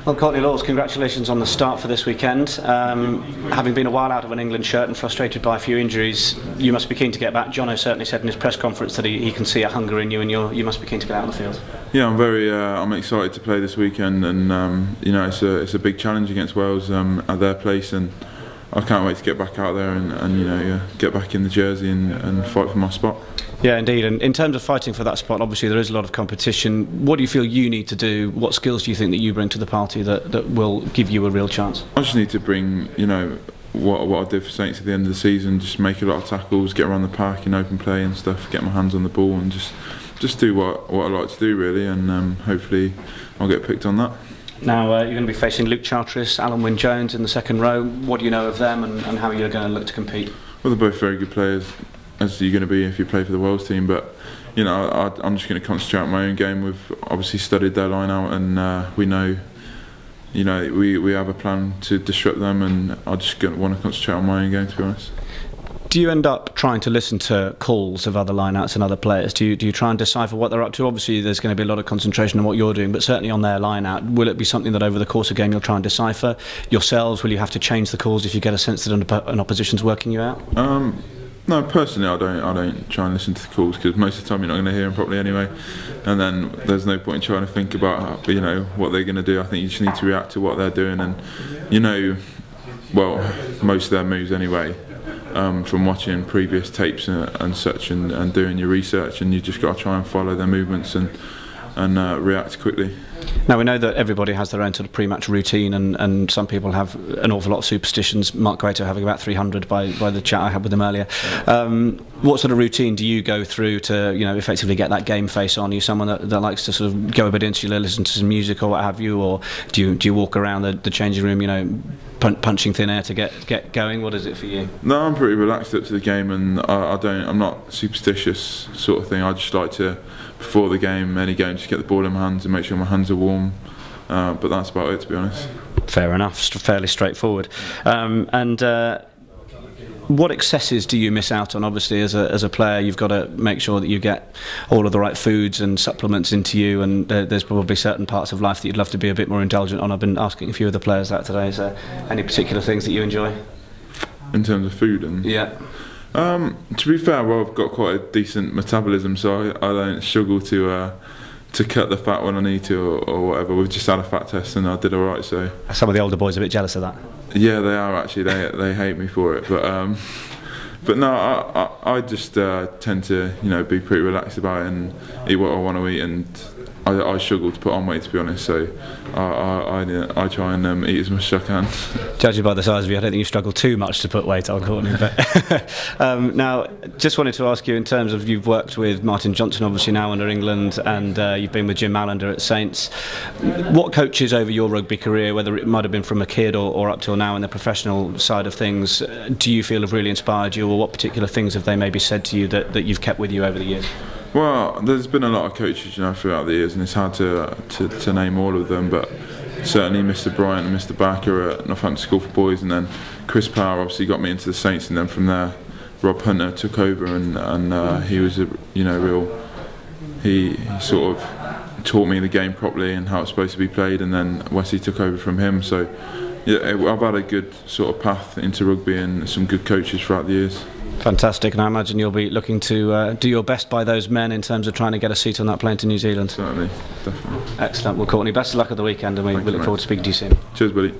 Well, Courtney Lawes, congratulations on the start for this weekend. Having been a while out of an England shirt and frustrated by a few injuries, you must be keen to get back. Jono certainly said in his press conference that he can see a hunger in you, and you must be keen to get out on the field. Yeah, I'm excited to play this weekend, and you know, it's a big challenge against Wales at their place, and I can't wait to get back out there and you know, get back in the jersey and fight for my spot. Yeah, indeed. And in terms of fighting for that spot, obviously there is a lot of competition. What do you feel you need to do? What skills do you think that you bring to the party that will give you a real chance? I just need to bring, you know, what I did for Saints at the end of the season. Just make a lot of tackles, get around the park in open play and stuff. Get my hands on the ball and just do what I like to do really. And hopefully I'll get picked on that. Now you're going to be facing Luke Charteris, Alan Wynne-Jones in the second row. What do you know of them and how you're going to look to compete? Well, they're both very good players, as you're going to be if you play for the Wales team, but you know, I'm just going to concentrate on my own game. We've obviously studied their line out, and we know, you know, we have a plan to disrupt them, and I just want to concentrate on my own game, to be honest. Do you end up trying to listen to calls of other lineouts and other players? Do you try and decipher what they're up to? Obviously there's going to be a lot of concentration on what you're doing, but certainly on their lineout, will it be something that over the course of the game you'll try and decipher yourselves? Will you have to change the calls if you get a sense that an opposition's working you out? No, personally I don't try and listen to the calls, because most of the time you're not going to hear them properly anyway, and then there's no point in trying to think about, you know, what they're going to do. I think you just need to react to what they're doing, and you know, well, most of their moves anyway, from watching previous tapes and such, and doing your research, and you just got to try and follow their movements and react quickly. Now we know that everybody has their own sort of pre-match routine, and some people have an awful lot of superstitions. Mark Guaito having about 300 by the chat I had with him earlier. What sort of routine do you go through to, you know, effectively get that game face on? Are you someone that likes to sort of go a bit insular, listen to some music or what have you, or do you walk around the changing room, you know, punching thin air to get going? What is it for you? No, I'm pretty relaxed up to the game, and I'm not superstitious sort of thing. I just like to, before the game, any game, just get the ball in my hands and make sure my hands are warm. But that's about it, to be honest. Fair enough, fairly straightforward. What excesses do you miss out on? Obviously, as a player, you've got to make sure that you get all of the right foods and supplements into you, and there's probably certain parts of life that you'd love to be a bit more indulgent on. I've been asking a few of the players that today. Is there any particular things that you enjoy? In terms of food? Yeah. To be fair, well, I've got quite a decent metabolism, so I don't struggle to cut the fat when I need to, or whatever. We've just had a fat test and I did alright. So some of the older boys are a bit jealous of that. Yeah, they are actually. They hate me for it, but no, I just tend to, you know, be pretty relaxed about it and eat what I want to eat, and I struggle to put on weight, to be honest, so I try and eat as much as I can. Judging by the size of you, I don't think you struggle too much to put weight on, Courtney. But now, just wanted to ask you, in terms of, you've worked with Martin Johnson obviously now under England, and you've been with Jim Allender at Saints. What coaches over your rugby career, whether it might have been from a kid or up till now in the professional side of things, do you feel have really inspired you, or what particular things have they maybe said to you that you've kept with you over the years? Well, there's been a lot of coaches, you know, throughout the years, and it's hard to name all of them, but certainly Mr. Bryant and Mr. Barker at Northampton School for Boys, and then Chris Power obviously got me into the Saints, and then from there Rob Hunter took over, and he was he sort of taught me the game properly and how it's supposed to be played, and then Wesley took over from him. So yeah, I've had a good sort of path into rugby and some good coaches throughout the years. Fantastic, and I imagine you'll be looking to do your best by those men in terms of trying to get a seat on that plane to New Zealand. Certainly, definitely. Excellent. Well, Courtney, best of luck at the weekend, and we look forward to speaking to you soon. Cheers, buddy.